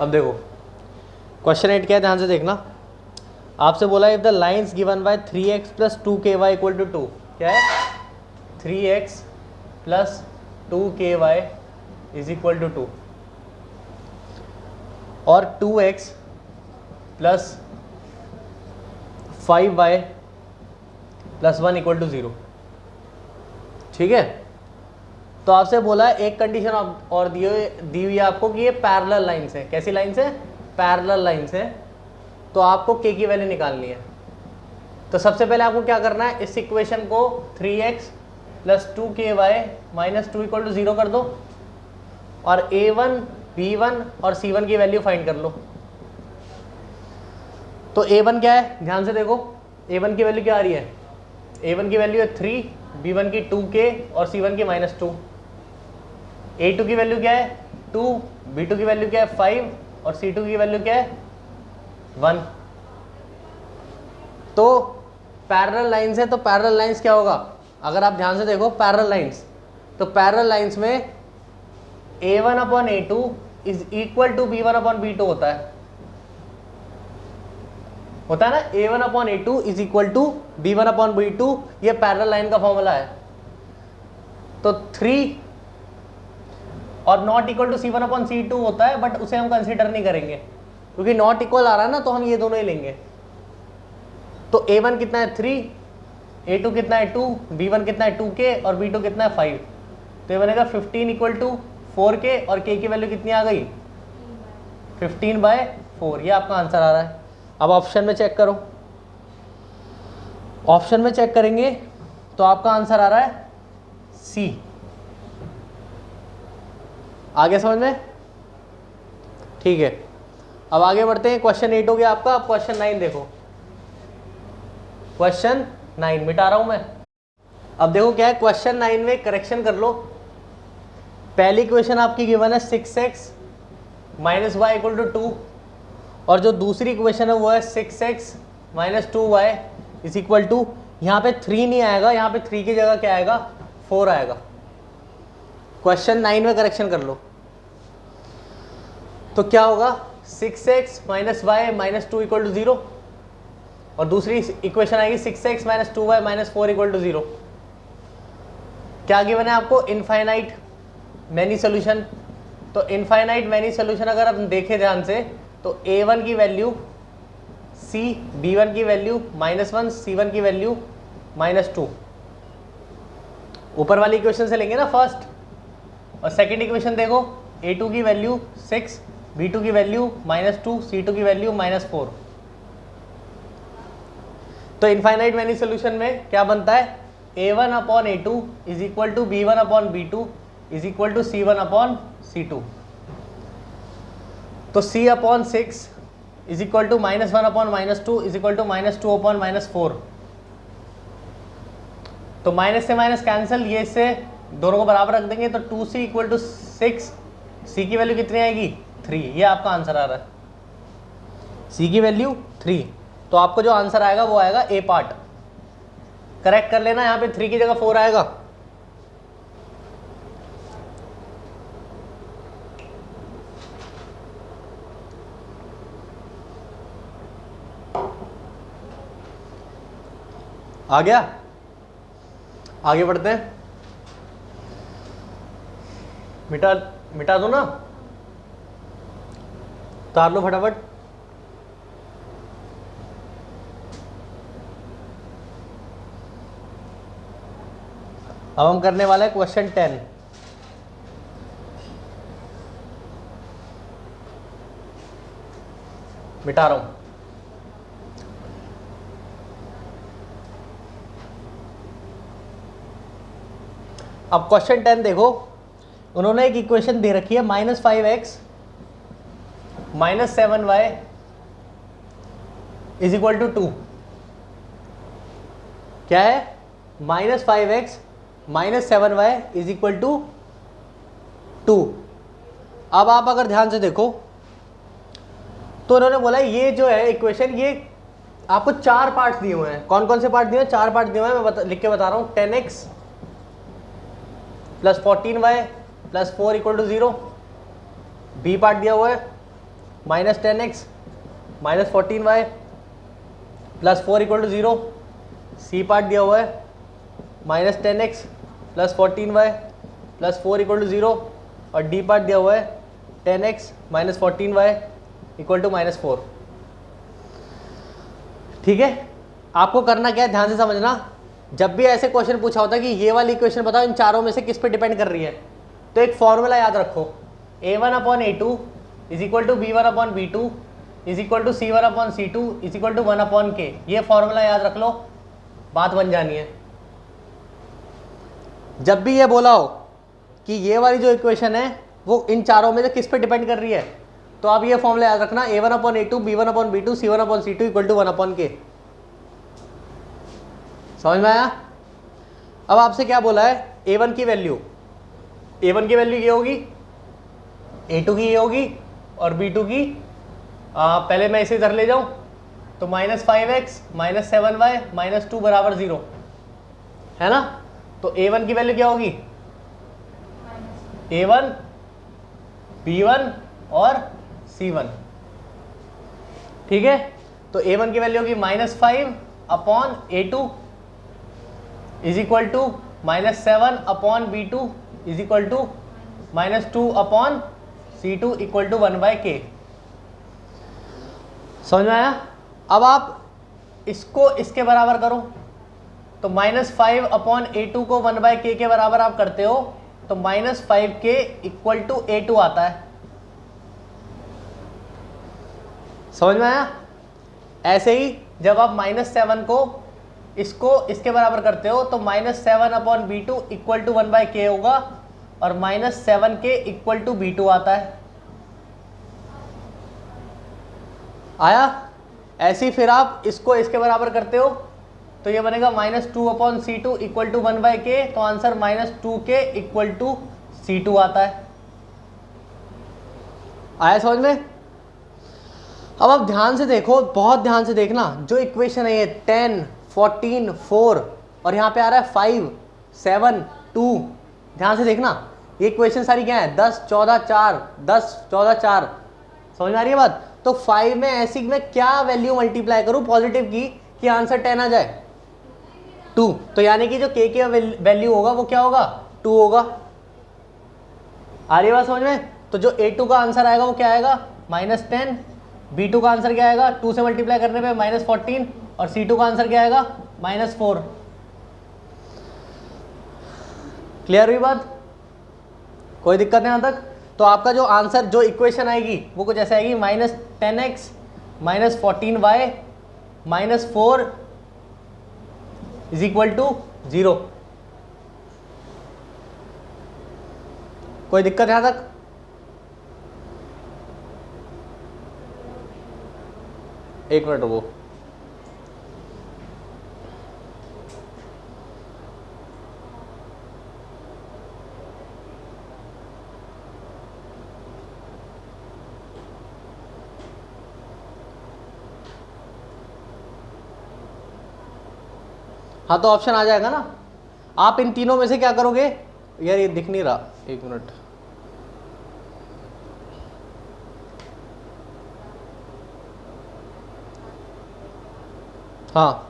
अब देखो क्वेश्चन 8 क्या है, ध्यान से देखना। आपसे बोला if the lines given by 3x plus 2ky equal to 2, क्या है 3x plus 2ky is equal to 2 और 2x plus 5y plus 1 equal to 0। ठीक है, तो आपसे बोला है एक कंडीशन और दी हुई है आपको कि ये पैरेलल लाइन्स है। कैसी लाइन्स है? पैरेलल लाइन्स है। तो आपको k की वैल्यू निकालनी है। तो सबसे पहले आपको क्या करना है, इस इक्वेशन को 3x plus 2ky minus 2 equal to 0 कर दो और a1 b1 और c1 की वैल्यू फाइंड कर लो। तो a1 क्या है, ध्यान से देखो, a1 की वैल्यू क्या आ रही है, a1 की वैल्यू है 3, b1 की 2k और c1 की -2। a2 की वैल्यू क्या है 2, b2 की वैल्यू क्या है 5 और c2 की वैल्यू क्या है 1। तो पैरेलल लाइंस है, तो पैरेलल लाइंस क्या होगा, अगर आप ध्यान से देखो पैरेलल लाइंस, तो पैरेलल लाइंस में a1 upon a2 is equal to b1 upon b2 होता है ना। a1 upon a2 is equal to b1 upon b2, ये पैरेलल लाइन का फॉर्मूला है। तो 3 और not equal to c1 upon c2 होता है, बट उसे हम कंसीडर नहीं करेंगे क्योंकि नॉट इक्वल आ रहा है ना, तो हम ये दोनों ही लेंगे। तो a1 कितना है 3, a2 कितना है 2, b1 कितना है 2k और b2 कितना है 5। तो ये बनेगा 15 इक्वल टू 4k और k की वैल्यू कितनी आ गई 15/4। ये आपका आंसर आ रहा है। अब ऑप्शन में चेक करो, ऑप्शन में चेक करेंगे तो आपका आंसर आ रहा है सी। आगे समझ में? ठीक है, अब आगे बढ़ते हैं। क्वेश्चन 8 हो गया आपका। अब क्वेश्चन 9 देखो, क्वेश्चन 9 मिटा रहा हूं मैं। अब देखो क्या है, क्वेश्चन 9 में करेक्शन कर लो। पहली इक्वेशन आपकी गिवन है 6x minus Y equal to 2 और जो दूसरी इक्वेशन है वो है 6x minus 2y is equal to, यहाँ पे 3 नहीं आएगा, यहाँ पे 3 की जगह क्या आएगा 4 आएगा। क्वेश्चन 9 में करेक्शन कर लो तो क्या होगा 6x minus Y minus 2 equal to 0 और दूसरी इक्वेशन आएगी 6x minus 2y minus 4 equal to 0। क्या गिवन है आपको, इनफाइनाइट मैनी सोल्यूशन। तो इनफाइनाइट मैनी सोल्यूशन अगर आप देखें ध्यान से तो a1 की वैल्यू c, b1 की वैल्यू -1, c1 की वैल्यू -2। ऊपर वाली इक्वेशन से लेंगे ना फर्स्ट, और सेकंड इक्वेशन देखो a2 की वैल्यू 6, b2 की वैल्यू -2, c2 की वैल्यू -4। तो इनफाइनाइट मैनी सोल्यूशन में क्या बनता है, a1 upon a2 is equal to b1 upon b2 is equal to c1 upon c2। तो c upon 6 is equal to -1 upon -2 is equal to -2 upon -4। तो minus से minus cancel, ये इससे दोनों को बराबर रख देंगे तो 2c इक्वल टू 6, c की वैल्यू कितनी आएगी 3। ये आपका आंसर आ रहा है, c की वैल्यू 3। तो आपको जो आंसर आएगा वो आएगा ए पार्ट। करेक्ट कर लेना, यहाँ पे 3 की जगह 4 आएगा। आ गया, आगे बढ़ते हैं। मिटा दो ना, उतार लो फटाफट। अब हम करने वाले हैं क्वेश्चन 10। मिटा रहा हूं। अब क्वेश्चन 10 देखो, उन्होंने एक इक्वेशन दे रखी है -5x minus 7y is equal to 2। क्या है, -5x minus 7y is equal to 2। अब आप अगर ध्यान से देखो तो उन्होंने बोला ये जो है इक्वेशन, ये आपको 4 पार्ट्स दिए हुए हैं। कौन कौन से पार्ट दिए हैं, 4 पार्ट दिए हुए हैं, मैं लिख के बता रहा हूँ। 10x plus 14y plus 4 equal to 0, B part दिया हुआ है minus 10x minus 14y plus 4 equal to 0। C part दिया हुआ है minus 10x plus 14y plus 4 equal to 0 और डी पार्ट दिया हुआ है 10x minus 14y equal to minus 4। ठीक है, आपको करना क्या है ध्यान से समझना। जब भी ऐसे क्वेश्चन पूछा होता है कि ये वाली इक्वेशन बताओ इन चारों में से किस पे डिपेंड कर रही है, तो एक फॉर्मूला याद रखो, a1/a2 is equal to b1/b2 is equal to c1/c2 is equal to 1/k। ये फॉर्मूला याद रख लो, बात बन जानी है। जब भी ये बोला हो कि ये वाली जो इक्वेशन है वो इन चारों में से किस पे डिपेंड कर रही है, तो आप ये फॉर्मूला याद रखना, a1/a2 b1/b2 c1/c2 equal to 1/k। समझ में आया? अब आपसे क्या बोला है, a1 की वैल्यू ये होगी, a2 की ये होगी और b2 की पहले मैं इसे इधर ले जाऊं तो minus 5x minus 7y minus 2 बराबर 0 है ना। तो a1 की वैल्यू क्या होगी, a1 b1 और c1। ठीक है, तो a1 की वैल्यू होगी minus 5/a2 is equal to minus 7/b2 is equal to minus 2/c2 equal to 1/k। समझ में आया? अब आप इसको इसके बराबर करो, तो माइनस 5/a2 को 1/k के बराबर आप करते हो तो minus 5k equal to a2 आता है। समझ में आया? ऐसे ही जब आप माइनस 7 को इसको इसके बराबर करते हो तो minus 7/b2 equal to 1/k होगा और minus 7k equal to b2 आता है। आया? ऐसे ही फिर आप इसको इसके बराबर करते हो तो ये बनेगा minus 2/c2 equal to 1/k, तो answer minus 2k equal to c2 आता है। आया समझ में? अब आप ध्यान से देखो, बहुत ध्यान से देखना, जो इक्वेशन है ये 10 14 4 और यहाँ पे आ रहा है 5 7 2, ध्यान से देखना, ये इक्वेशन सारी क्या है 10 14 4 10 14 4। समझ में आ रही है बात? तो 5 में ऐसी में क्या वैल्यू मल्टीप्लाई करूं पॉजिटिव की कि आंसर 10 आ जाए, 2। तो यानी कि जो k की वैल्यू होगा वो क्या होगा, 2 होगा। आ रही है बात समझ में? तो जो a2 का आंसर आएगा वो क्या आएगा, माइनस 10, b2 का आंसर क्या आएगा, 2 से मल्टीप्लाई करने पे माइनस 14 और c2 का आंसर क्या आएगा, माइनस 4। क्लियर हुई बात? कोई दिक्कत नहीं यहाँ तक? तो आपका जो आंसर, जो इक्वेशन आएगी वो कुछ ऐसे आएगी, minus 10x minus 14y minus 4 is equal to 0। कोई दिक्कत यहाँ तक? एक मिनट रुको। हाँ तो ऑप्शन आ जाएगा ना। आप इन तीनों में से क्या करोगे, यार ये दिख नहीं रहा, एक मिनट, हाँ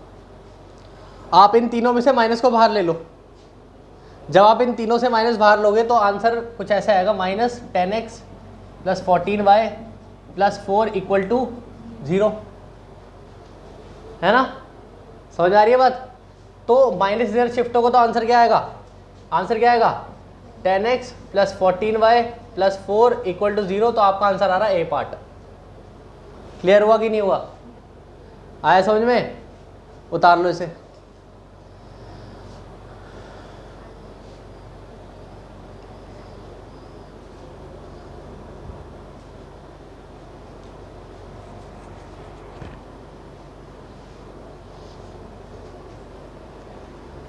आप इन तीनों में से माइनस को बाहर ले लो। जब आप इन तीनों से माइनस बाहर लोगे तो आंसर कुछ ऐसा आएगा, minus 10x plus 14y plus 4 equal to 0, है ना। समझ आ रही है बात? तो माइनस इधर शिफ्ट होगा तो आंसर क्या आएगा, 10x plus 14y plus 4 equal to 0। तो आपका आंसर आ रहा है ए पार्ट। क्लियर हुआ कि नहीं हुआ? आया समझ में? उतार लो इसे।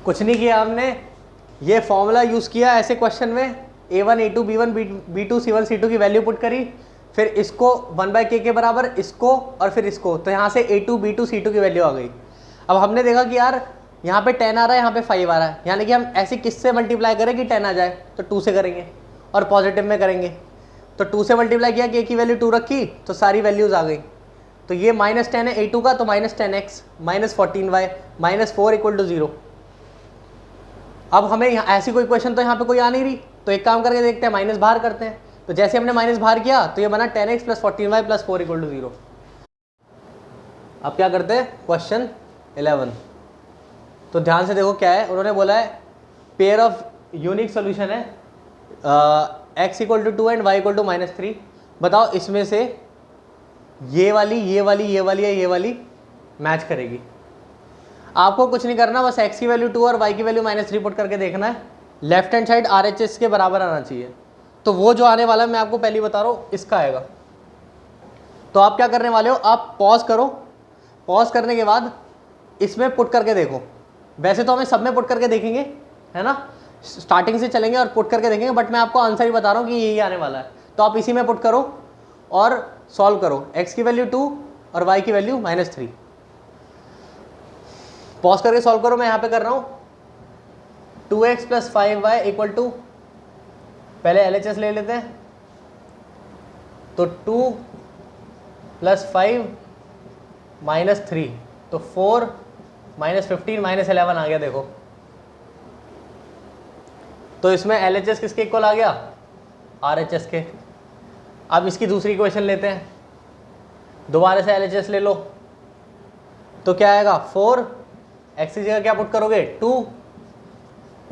कुछ नहीं किया हमने, ये फॉर्मूला यूज़ किया ऐसे क्वेश्चन में, a1 a2 b1 b2 c1 c2 की वैल्यू पुट करी, फिर इसको 1/k के बराबर, इसको और फिर इसको, तो यहाँ से a2 b2 c2 की वैल्यू आ गई। अब हमने देखा कि यार यहाँ पे 10 आ रहा है, यहाँ पे 5 आ रहा है, यानी कि हम ऐसे किससे मल्टीप्लाई करें कि 10 आ जाए, तो 2 से करेंगे और पॉजिटिव में करेंगे। तो 2 से मल्टीप्लाई किया, k की वैल्यू 2 रखी तो सारी वैल्यूज आ गई। तो ये -10 है a2 का, तो -10x -14y -4 इक्वल टू 0। अब हमें ऐसी कोई क्वेश्चन तो यहाँ पे कोई आ नहीं रही, तो एक काम करके देखते हैं, माइनस बाहर करते हैं। तो जैसे हमने माइनस बाहर किया तो ये बना 10x + 14y + 4 इक्वल टू 0। अब क्या करते हैं, क्वेश्चन 11। तो ध्यान से देखो क्या है, उन्होंने बोला है पेयर ऑफ यूनिक सोल्यूशन है x = 2 एंड y = -3। बताओ इसमें से ये वाली ये वाली मैच करेगी। आपको कुछ नहीं करना, बस x की वैल्यू 2 और y की वैल्यू -3 पुट करके देखना है। लेफ्ट हैंड साइड RHS के बराबर आना चाहिए। तो वो जो आने वाला है मैं आपको पहले बता रहा हूँ, इसका आएगा। तो आप क्या करने वाले हो, आप पॉज करो, पॉज करने के बाद इसमें पुट करके देखो। वैसे तो हमें सब में पुट करके देखेंगे, है ना, स्टार्टिंग से चलेंगे और पुट करके देखेंगे, बट मैं आपको आंसर ही बता रहा हूँ कि यही आने वाला है। तो आप इसी में पुट करो और सॉल्व करो। x की वैल्यू 2 और y की वैल्यू -3। पॉज करके सॉल्व करो, मैं यहाँ पे कर रहा हूँ। 2x + 5y = पहले LHS ले लेते हैं। तो 2 + 5 -3 तो 4 -15 -11 आ गया। देखो तो इसमें LHS किसके इक्वल आ गया, RHS के। अब इसकी दूसरी इक्वेशन लेते हैं, दोबारा से LHS ले लो। तो क्या आएगा, 4, x की जगह क्या पुट करोगे 2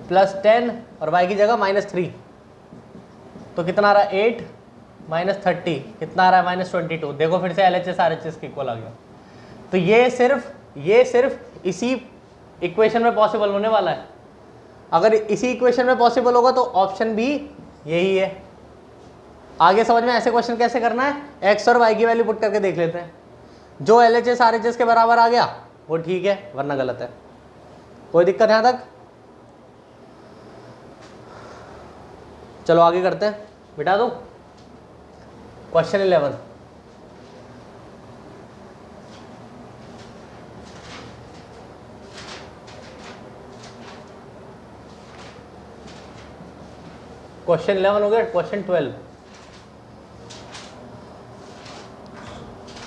+ 10 और y की जगह -3। तो कितना आ रहा है 8 -30 कितना आ रहा है -22। देखो फिर से LHS RHS के इक्वल आ गया। तो ये सिर्फ इसी इक्वेशन में पॉसिबल होने वाला है। अगर इसी इक्वेशन में पॉसिबल होगा तो ऑप्शन भी यही है। आगे समझ में ऐसे क्वेश्चन कैसे करना है, x और y की वैल्यू पुट करके देख लेते हैं। जो LHS RHS के बराबर आ गया वो ठीक है, वरना गलत है। कोई दिक्कत है यहाँ तक? चलो आगे करते हैं, बिठा दो क्वेश्चन 11। क्वेश्चन 11 हो गया, क्वेश्चन 12।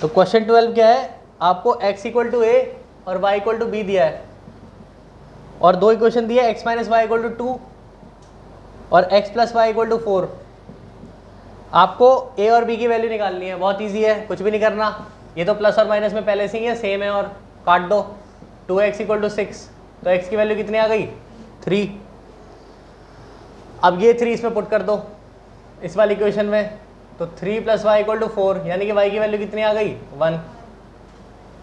तो क्वेश्चन 12 क्या है, आपको x = a और y = b दिया है और दो इक्वेशन दिया है, x - y = 2 और x + y = 4। आपको a और b की वैल्यू निकालनी है। बहुत इजी है, कुछ भी नहीं करना। ये तो प्लस और माइनस में पहले से ही है, सेम है, और काट दो। 2x = 6 तो x की वैल्यू कितनी आ गई 3। अब ये 3 इसमें पुट कर दो इस वाली इक्वेशन में। तो 3 + y = 4 यानी कि y की वैल्यू कितनी आ गई 1।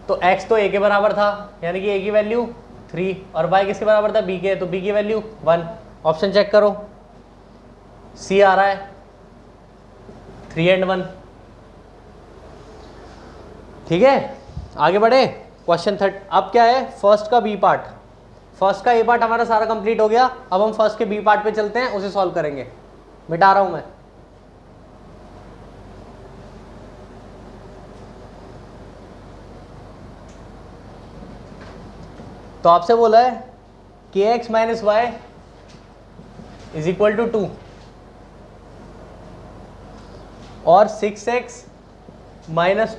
तो x तो a के बराबर था यानी कि a की वैल्यू 3 और y किसके बराबर था b के, तो b की वैल्यू 1। ऑप्शन चेक करो, c आ रहा है 3 and 1। ठीक है, आगे बढ़े। क्वेश्चन 30। अब क्या है, फर्स्ट का b पार्ट। फर्स्ट का a पार्ट हमारा सारा कंप्लीट हो गया। अब हम फर्स्ट के b पार्ट पे चलते हैं, उसे सॉल्व करेंगे। मिटा रहा हूं मैं। तो आपसे बोला है kx - y = 2 और 6x -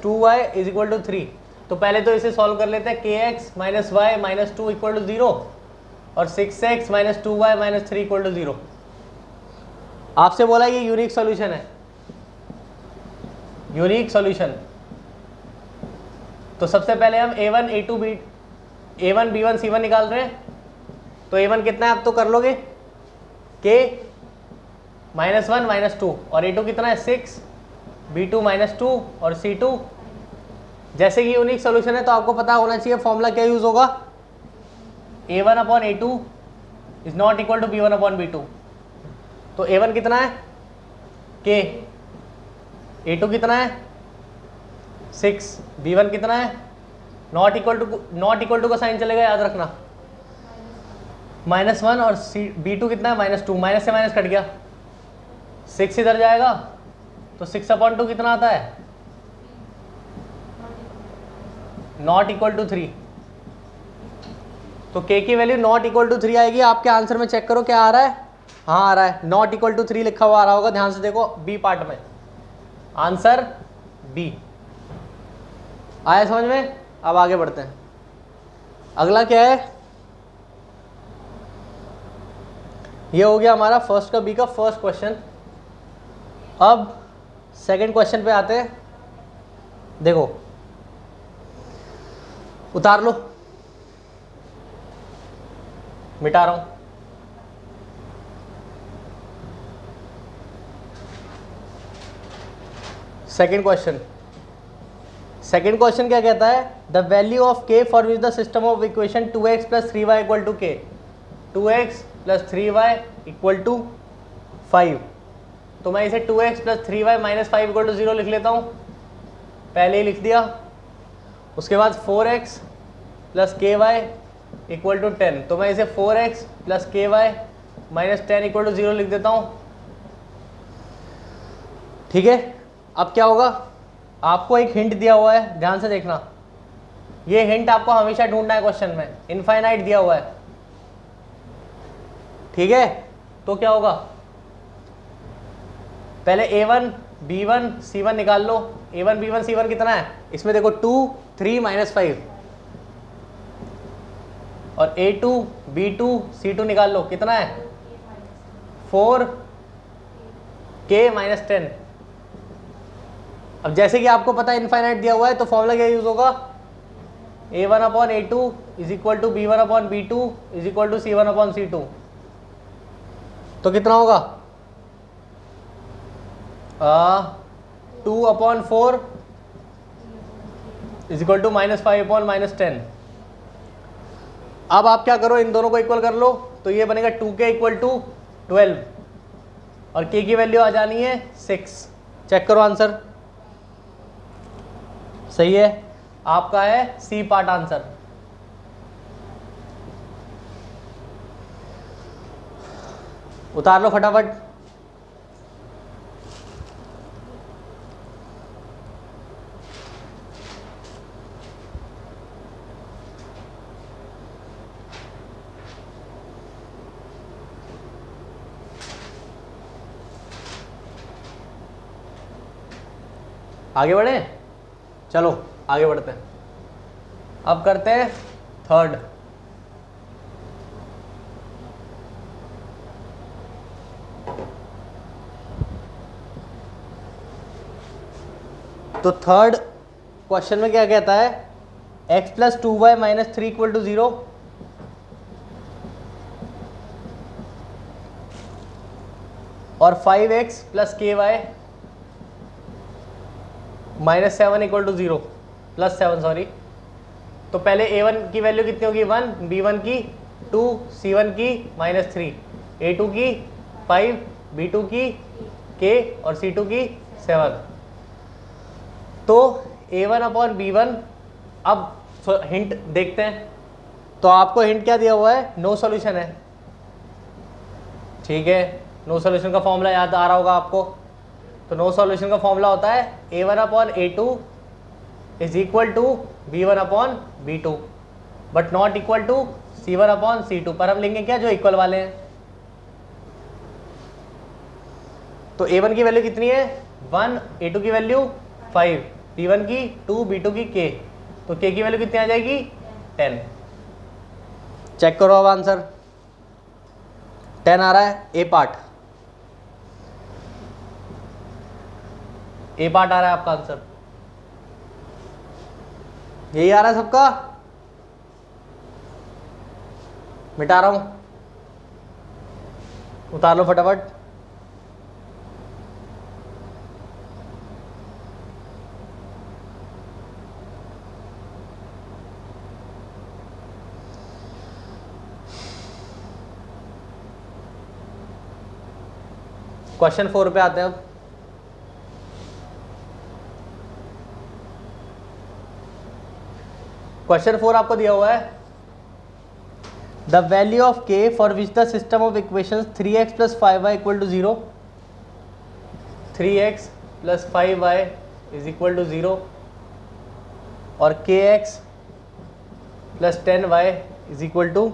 2y = 3। तो पहले तो इसे सॉल्व कर लेते हैं। kx - y - 2 = 0 और 6x - 2y - 3 = 0। आपसे बोला ये यूनिक सॉल्यूशन है, यूनिक सॉल्यूशन। तो सबसे पहले हम a1 a2 a1 b1 c1 निकाल रहे हैं। तो a1 कितना है, आप तो कर लोगे, k - 1 - 2 और a2 कितना है 6, b2 - 2 और c2। जैसे कि यूनिक सॉल्यूशन है तो आपको पता होना चाहिए फॉर्मूला क्या यूज होगा, a1/a2 is not equal to b1/b2। तो a1 कितना है k, a2 कितना है 6, b1 कितना है, नॉट इक्वल टू का साइन चलेगा, याद रखना, -1 और b2 कितना है -2, माइनस से माइनस कट गया, 6 इधर जाएगा तो 6/2 कितना आता है, नॉट इक्वल टू 3। तो k की वैल्यू नॉट इक्वल टू 3 आएगी। आपके आंसर में चेक करो क्या आ रहा है, हाँ आ रहा है, नॉट इक्वल टू 3 लिखा हुआ आ रहा होगा। ध्यान से देखो बी पार्ट में, आंसर बी। आया समझ में? अब आगे बढ़ते हैं। अगला क्या है? ये हो गया हमारा फर्स्ट का बी का फर्स्ट क्वेश्चन। अब सेकंड क्वेश्चन पे आते हैं। देखो, उतार लो, मिटा रहा हूं। सेकंड क्वेश्चन क्या कहता है? The value of K for which the system of equation 2x plus 3y equal to K, 2x plus 3y equal to 5। तो मैं इसे 2x plus 3y minus 5 equal to 0 लिख लेता हूं, पहले ही लिख दिया। उसके बाद 4x plus K Y equal to 10, तो मैं इसे 4x plus K Y minus 10 equal to 0 लिख देता हूं। ठीक है, अब क्या होगा? आपको एक हिंट दिया हुआ है, ध्यान से देखना। ये हिंट आपको हमेशा ढूंढना है क्वेश्चन में। इनफाइनाइट दिया हुआ है, ठीक है? तो क्या होगा? पहले a1 b1 c1 निकाल लो। a1 b1 c1 कितना है? इसमें देखो 2 3 माइनस 5, और a2 b2 c2 निकाल लो, कितना है? 4 k माइनस 10। अब जैसे कि आपको पता है इनफाइनाइट दिया हुआ है, तो फॉर्मूला क्या यूज होगा? a1 upon a2 is equal to b1 upon b2 is equal to c1 upon c2। तो कितना होगा? 2 upon 4 is equal to minus 5 upon minus 10। अब आप क्या करो, इन दोनों को इक्वल कर लो, तो ये बनेगा 2k इक्वल टू 12, और k की वैल्यू आ जानी है 6। चेक करो आंसर, सही है। आपका है सी पार्ट आंसर। उतार लो फटाफट। आगे बढ़े, चलो आगे बढ़ते हैं। अब करते हैं थर्ड। तो थर्ड क्वेश्चन में क्या कहता है? x plus 2y minus 3 equal to 0, और 5x plus K Y minus 7 equal to 0, plus 7 sorry. तो पहले a1 की वैल्यू कितनी होगी? 1, b1 की 2, c1 की माइनस 3, a2 की 5, b2 की k और c2 की 7। तो a1 अपॉन b1, अब हिंट देखते हैं। तो आपको हिंट क्या दिया हुआ है? नो सॉल्यूशन है, ठीक है। नो सॉल्यूशन का फॉर्मूला याद आ रहा होगा आपको। तो नो सॉल्यूशन का फॉर्मूला होता है a1 upon a2 is equal to b1 upon b2, but not equal to c1 upon c2। पर हम लेंगे क्या? जो इक्वल वाले हैं। तो a1 की वैल्यू कितनी है? 1, a2 की वैल्यू 5, b1 की 2, b2 की k, तो k की वैल्यू कितनी आ जाएगी? 10। चेक करो अब आंसर, 10 आ रहा है। ए पार्ट आ रहा है आपका आंसर, यही आ रहा है सबका। मिटा रहा हूं, उतार लो फटाफट। क्वेश्चन 4 पे आते हैं अब। क्वेश्चन 4 आपको दिया हुआ है, the value of k for which the system of equations 3x plus 5y equal to 0, 3x plus 5y is equal to 0, और kx plus 10y is equal to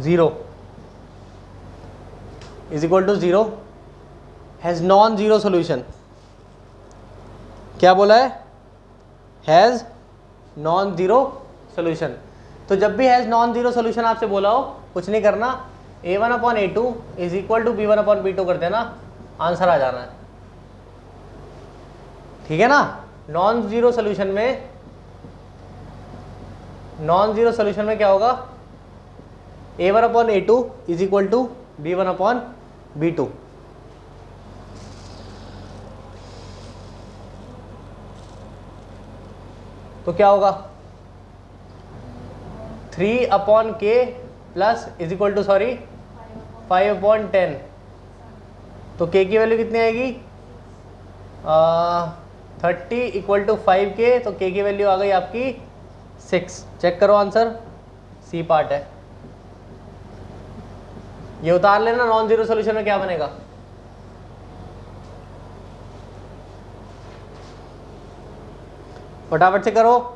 0 is equal to 0। Has non zero solution. क्या बोला है? Has non zero solution. तो जब भी has non zero solution आपसे बोला हो, कुछ नहीं करना, a1/a2 is equal to b1/b2 कर देना, आंसर आ जाना है। ठीक है ना? नॉन ज़ीरो सोल्यूशन में क्या होगा? a1/a2 is equal to b1/b2। तो क्या होगा? 3/k plus is equal to 5/10। तो k की वैल्यू कितनी आएगी? 30 इक्वल टू 5k। तो k की वैल्यू आ गई आपकी 6। चेक करो आंसर, सी पार्ट है। ये उतार लेना, नॉन जीरो सोल्यूशन में क्या बनेगा? फटाफट से करो।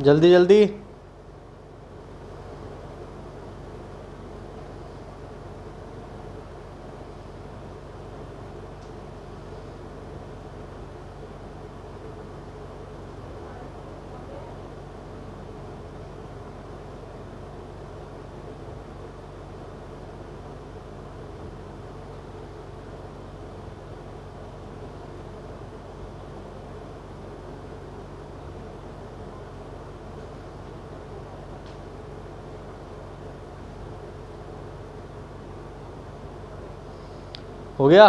जल्दी जल्दी। हो गया?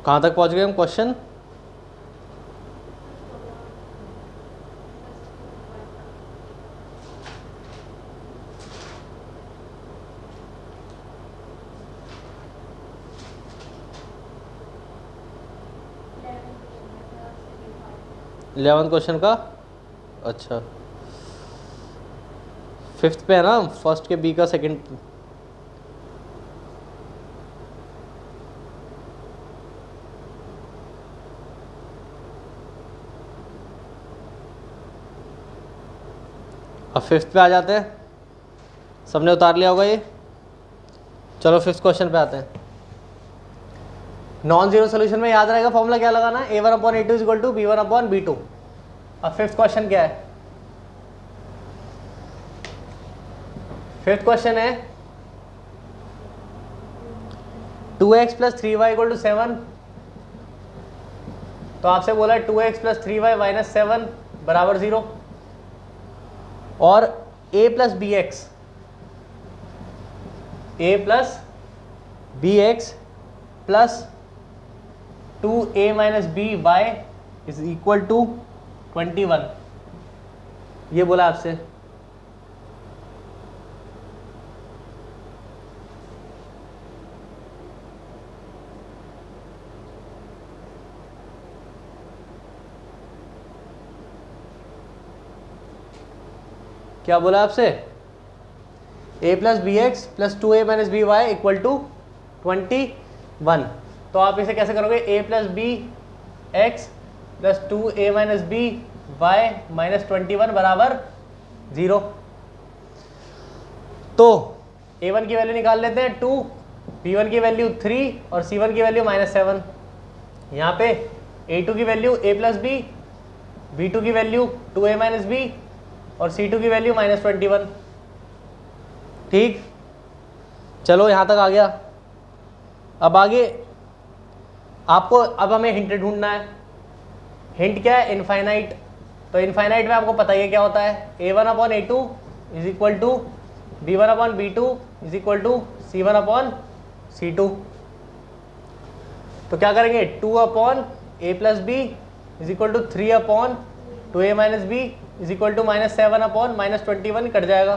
कहाँ तक पहुँच गए हम? क्वेश्चन इलेवंथ क्वेश्चन का। अच्छा, फिफ्थ पे है ना? फर्स्ट के बी का सेकंड। अब फिफ्थ पे आ जाते हैं। सबने उतार लिया होगा ये। चलो फिफ्थ क्वेश्चन पे आते हैं। नॉन जीरो सोल्यूशन में याद रहेगा फॉर्मूला क्या लगाना है? a1/a2 is equal to b1/b2। अब फिफ्थ क्वेश्चन क्या है? फिफ्थ क्वेश्चन है 2x plus 3y equal to 7। तो आपसे बोला है 2x प्लस 3y माइनस 7 बराबर 0। और a plus bx plus 2a minus B Y is equal to 21। ये बोला आपसे। क्या बोला आपसे? a plus B X plus 2a minus B Y equal to 21। तो आप इसे कैसे करोगे? a plus B X plus 2a minus B Y minus 21 बराबर 0। तो a1 की वैल्यू निकाल लेते हैं 2, b1 की वैल्यू 3 और c1 की वैल्यू -7। यहाँ पे a2 की value a plus B, b2 की वैल्यू 2a माइनस बी और c2 की वैल्यू -21। ठीक, चलो यहाँ तक आ गया। अब आगे आपको, अब हमें हिंट ढूंढना है। हिंट क्या है? इनफाइनाइट। तो इनफाइनाइट में आपको पता ही है क्या होता है? a1/a2 is equal to b1/b2 is equal to c1/c2। तो क्या करेंगे? 2/a plus B is equal to 3/2a minus B is equal to -7/-21 cut जाएगा।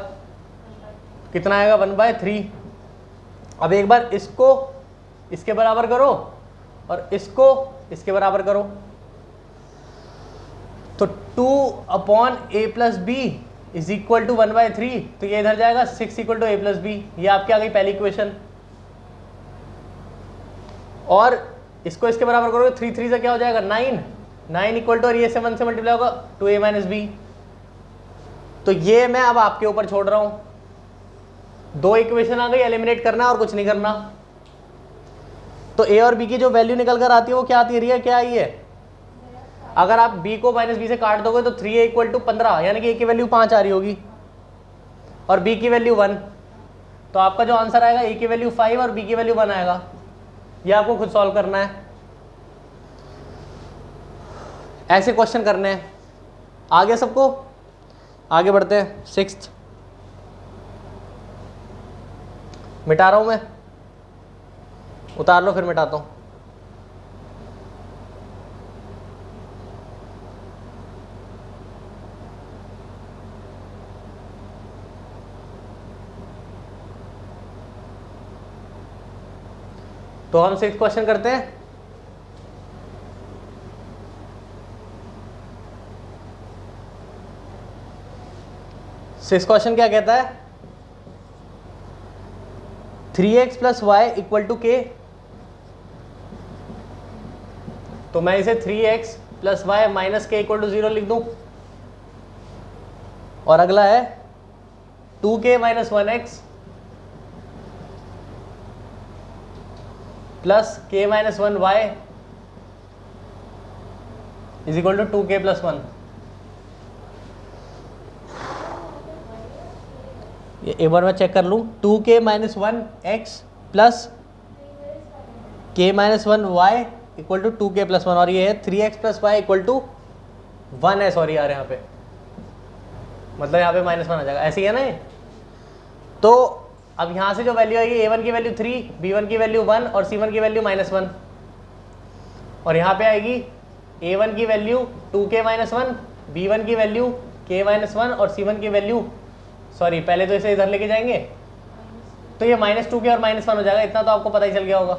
कितना आएगा? 1/3। अब एक बार इसको इसके बराबर करो और इसको इसके बराबर करो। तो 2/a plus B is equal to 1/3। तो ये इधर जाएगा 6 equal to a plus B. ये आपकी आ गई पहली इक्वेशन। और इसको इसके बराबर करोगे, 3 3 से क्या हो जाएगा 9, 9 इक्वल टू, और ये से 1 से मल्टीप्लाई होगा 2a माइनस बी। तो ये मैं अब आपके ऊपर छोड़ रहा हूं, 2 इक्वेशन आ गई, एलिमिनेट करना और कुछ नहीं करना। तो a और b की जो वैल्यू निकल कर आती है वो क्या आती है रिया, क्या आई है? अगर आप b को माइनस बी से काट दोगे तो 3a इक्वल टू 15, यानी कि a की वैल्यू 5 आ रही होगी और b की वैल्यू 1। तो आपका जो आंसर आएगा a की वैल्यू 5 और b की वैल्यू 1 आएगा। ये आपको खुद सॉल्व करना है, ऐसे क्वेश्चन करने हैं। आगे सबको, आगे बढ़ते हैं। 6th मिटा रहा हूं मैं, उतार लो फिर मिटाता हूं। तो हम 6th क्वेश्चन करते हैं। सिक्स क्वेश्चन क्या कहता है? 3x plus Y equal to के। तो मैं इसे 3x plus Y minus K equal to 0 लिख दूं। और अगला है 2k minus 1x plus k minus 1y is equal to 2k plus 1। ये एक बार मैं चेक कर लूँ। 2k minus 1x plus k minus 1y equal to 2k plus 1, और ये है 3x plus Y equal to 1 है, सॉरी यार यहाँ पे, मतलब यहाँ पे -1 आ जाएगा, ऐसे ही है ना ये। तो अब यहाँ से जो वैल्यू आएगी, a1 की वैल्यू 3, b1 की वैल्यू 1 और c1 की वैल्यू -1, और यहाँ पे आएगी a1 की वैल्यू 2k माइनस 1, b1 की वैल्यू k माइनस 1 और c1 की वैल्यू, सॉरी पहले तो इसे इधर लेके जाएंगे तो ये -2k और -1 हो जाएगा। इतना तो आपको पता ही चल गया होगा,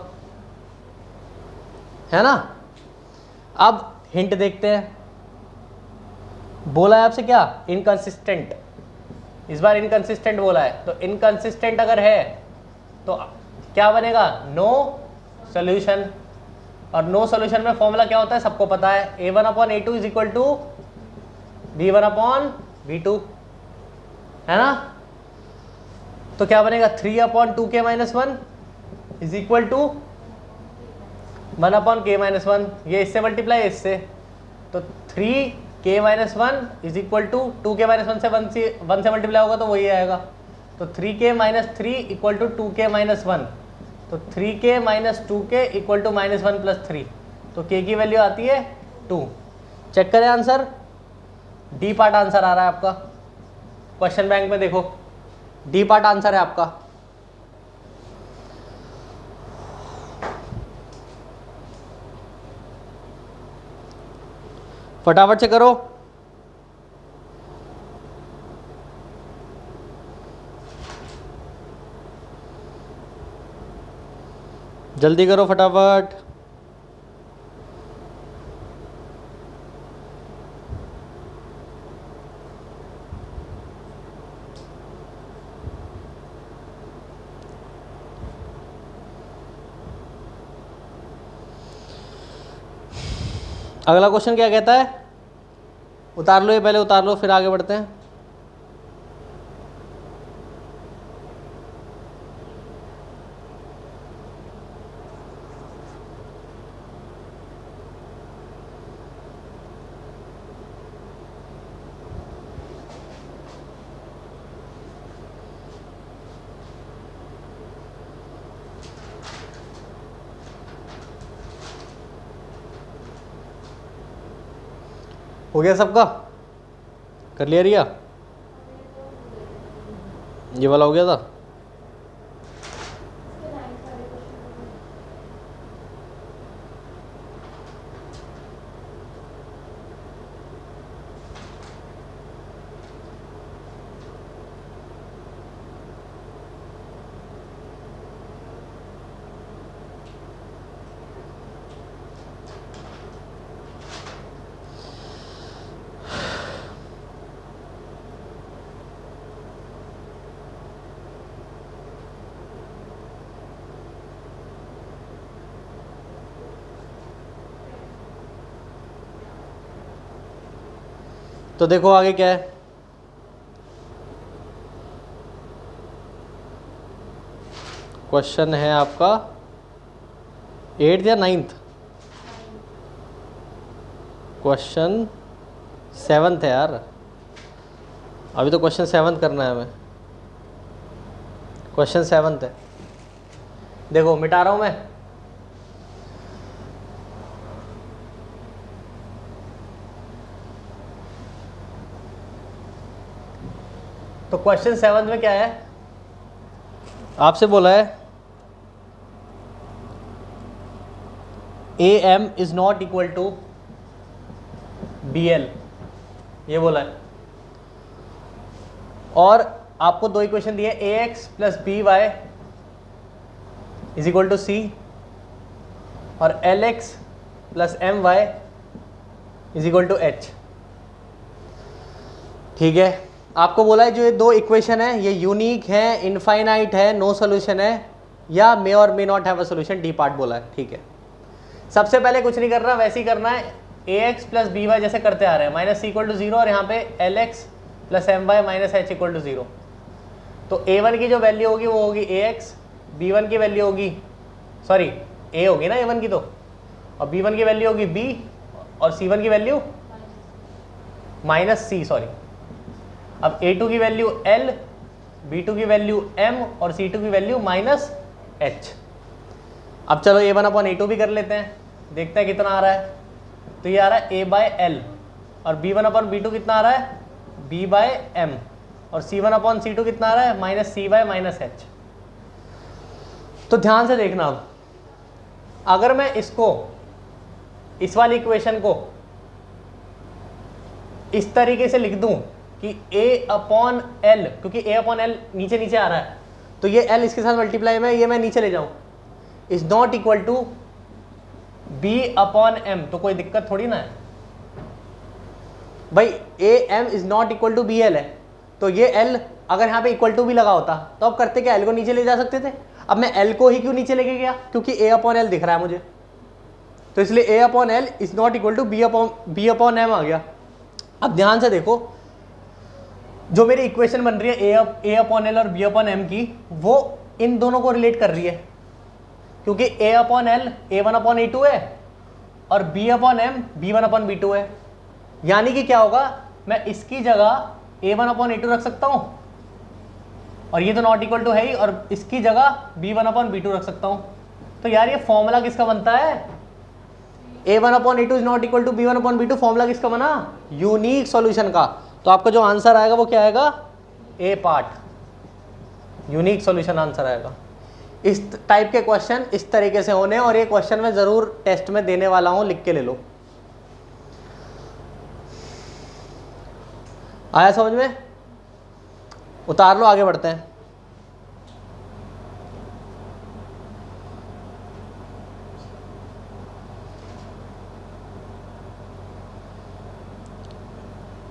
है ना। अब हिंट देखते हैं। बोला है आपसे क्या? इनकंसिस्टेंट। इस बार इनकंसिस्टेंट बोला है, तो इनकंसिस्टेंट अगर है तो क्या बनेगा? No solution. और नो सोल्यूशन में फॉर्मूला क्या होता है सबको पता है, a1 upon a2 is equal to b1 upon b2, है ना। तो क्या बनेगा? 3 upon 2k minus 1 is equal to 1 upon k minus 1, ये इससे मल्टीप्लाई इससे, तो 3k minus 1 is equal to 2k minus 1 से 1 से मल्टीप्लाई होगा तो वही आएगा। तो 3k minus 3 equal to 2k minus 1, तो 3k minus 2k equal to -1 plus 3, तो k की वैल्यू आती है 2। चेक करें आंसर, डी पार्ट आंसर आ रहा है आपका। क्वेश्चन बैंक में देखो, डी पार्ट आंसर है आपका। फटाफट से करो, जल्दी करो फटाफट। अगला क्वेश्चन क्या कहता है? उतार लो, ये पहले उतार लो फिर आगे बढ़ते हैं। हो गया सबका? कर लिया रिया? ये वाला हो गया था। तो देखो आगे क्या है, क्वेश्चन है आपका 8th या 9th, क्वेश्चन 7th है यार, अभी तो क्वेश्चन 7th करना है हमें, क्वेश्चन 7th है। देखो मिटा रहा हूं मैं, तो क्वेश्चन 7th में क्या है, आपसे बोला है AM is not equal to BL, ये बोला है, और आपको दो इक्वेशन दिए AX plus BY is equal to C और LX plus MY is equal to H। ठीक है, आपको बोला है जो ये दो इक्वेशन है ये यूनिक है, इनफाइनाइट है, नो सोल्यूशन है, या मे और may not have a solution, D part बोला है। ठीक है, सबसे पहले कुछ नहीं करना, वैसे ही करना है, AX प्लस BY जैसे करते आ रहे हैं, माइनस C इक्वल टू 0 और यहाँ पे LX plus MY minus H equal to 0। तो A1 की जो वैल्यू होगी वो होगी AX, B1 की वैल्यू होगी, सॉरी A होगी ना A1 की तो, और B1 की वैल्यू होगी B और C1 की वैल्यू माइनस C, सॉरी। अब A2 की वैल्यू L, B2 की वैल्यू M और C2 की वैल्यू माइनस H। अब चलो A1 अपॉन A2 भी कर लेते हैं, देखते हैं कितना आ रहा है। तो ये आ रहा है A बाय L और B1 अपॉन B2 कितना आ रहा है B बाय M और C1 अपॉन C2 कितना आ रहा है minus C bye minus H। तो ध्यान से देखना, अब अगर मैं इसको, इस वाली इक्वेशन को इस तरीके से लिख दूं कि A अपॉन L, क्योंकि A अपॉन L नीचे नीचे आ रहा है तो ये L इसके साथ मल्टीप्लाई में, ये मैं नीचे ले जाऊं, is not equal to B upon M, तो कोई दिक्कत थोड़ी ना है भाई। AM is not equal to BL है, तो ये L अगर यहाँ पे इक्वल टू भी लगा होता तो अब करते क्या, L को नीचे ले जा सकते थे। अब मैं L को ही क्यों नीचे लेके गया, क्योंकि A अपॉन L दिख रहा है मुझे, तो इसलिए A upon L is not equal to B upon M आ गया। अब ध्यान से देखो, जो मेरी इक्वेशन बन रही है A अपॉन L और B अपॉन M की, वो इन दोनों को रिलेट कर रही है, क्योंकि A upon L A1 upon A2 है और B upon M B1 upon B2 है। यानी कि क्या होगा, मैं इसकी जगह A1 अपॉन A2 रख सकता हूं और ये तो नॉट इक्वल टू है ही, और इसकी जगह B1 अपॉन B2 रख सकता हूं। तो यार ये फॉर्मूला किसका बनता है, A1 upon A2 is not equal to B1 upon B2, formula किसका बना, यूनिक सॉल्यूशन का। तो आपका जो आंसर आएगा वो क्या आएगा, A part, unique solution answer आएगा। इस टाइप के क्वेश्चन इस तरीके से होने, और ये क्वेश्चन मैं जरूर टेस्ट में देने वाला हूं, लिख के ले लो। आया समझ में, उतार लो, आगे बढ़ते हैं।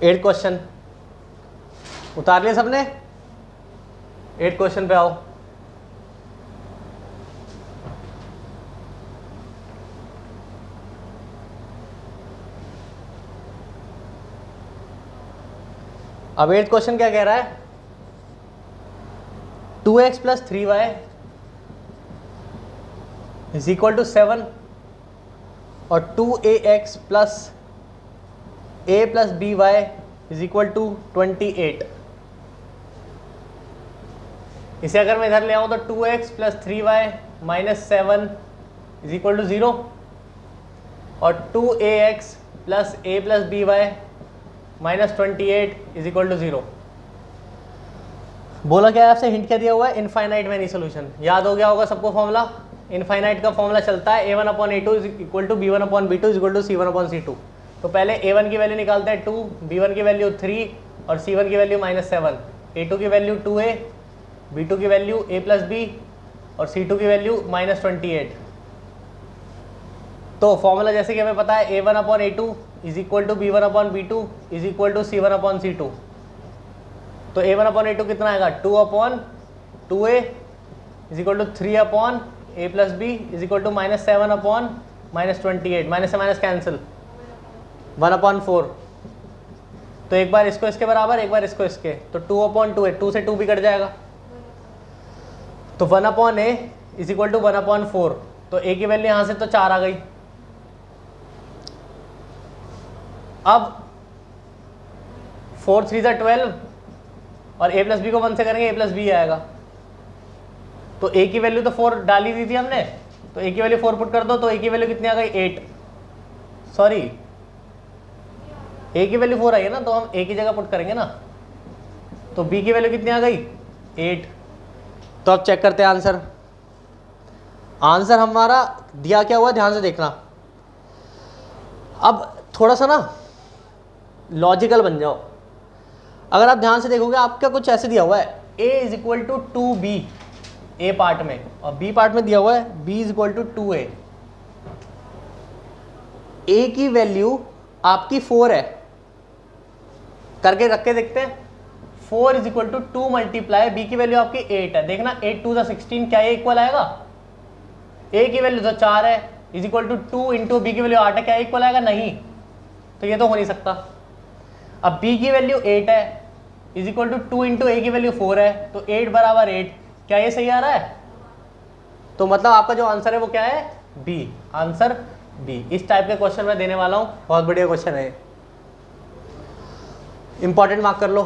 एट क्वेश्चन उतार लिया सबने, 8 क्वेश्चन पे आओ। अब 8th क्वेश्चन क्या कह रहा है, 2x plus 3y is equal to 7 और 2ax plus a plus by is equal to 28। इसे अगर मैं इधर ले आऊं तो 2x plus 3y minus 7 is equal to 0 और 2ax plus a plus by minus 28 is equal to 0। बोला क्या है आपसे, हिंट क्या दिया हुआ है, इनफाइनाइट में एनी सोल्यूशन। याद हो गया होगा सबको फॉर्मूला, इनफाइनाइट का फॉर्मूला चलता है A1 upon A2 is equal to B1 upon B2 is equal to C1 upon C2। तो पहले A1 की वैल्यू निकालते हैं 2, B1 की वैल्यू 3 और C1 की वैल्यू माइनस 7, A2 की वैल्यू 2a, B2 की वैल्यू a प्लस b और C2 की वैल्यू माइनस 28। तो फॉर्मूला जैसे कि हमें पता है A1 upon A2 is equal to B1 upon B2 is equal to C1 upon C2। तो A1 अपॉन A2 कितना आएगा, 2 upon 2a is equal to 3 upon a plus b is equal to minus 7 upon minus 28। Minus से minus cancel, 1 upon 4 तो एक बार इसको इसके बराबर, एक बार इसको इसके, तो 2/2 है, 2 से 2 भी कट जाएगा, तो 1/a इज इक्वल टू 1/4। तो a की वैल्यू यहां से तो 4 आ गई। अब 4 3 12 और a प्लस बी को 1 से करेंगे a प्लस बी आएगा। तो a की वैल्यू तो 4 डाली दी थी हमने, तो a की वैल्यू 4 पुट कर दो, तो a की वैल्यू कितनी आ गई 8, सॉरी a की वैल्यू 4 आई है ना, तो हम a की जगह पुट करेंगे ना, तो b की वैल्यू कितनी आ गई 8। तो अब चेक करते हैं आंसर। आंसर हमारा दिया क्या हुआ, ध्यान से देखना। अब थोड़ा सा ना लॉजिकल बन जाओ। अगर आप ध्यान से देखोगे आपका कुछ ऐसे दिया हुआ है, a is equal to 2b a part में, और b पार्ट में दिया हुआ है b is equal to 2a। a की वैल्यू आपकी 4 है, करके रख के देखते हैं। 4 is equal to 2 multiply b की वैल्यू आपकी 8 है, देखना 8 2 16, क्या ये इक्वल आएगा? a की वैल्यू तो 4 है, is equal to 2 into B की वैल्यू 8 है, क्या इक्वल आएगा? नहीं, तो ये तो हो नहीं सकता। अब b की वैल्यू 8 है, is equal to 2 into a की वैल्यू 4 है, तो 8 बराबर 8, क्या ये सही आ रहा है? तो मतलब आपका जो आंसर है वो क्या है? B, answer B. इस टाइप के क्वेश्चन मैं देने वाला हूँ, बहुत बढ़िया क्वेश्चन है, इंपॉर्टेंट मार्क कर लो।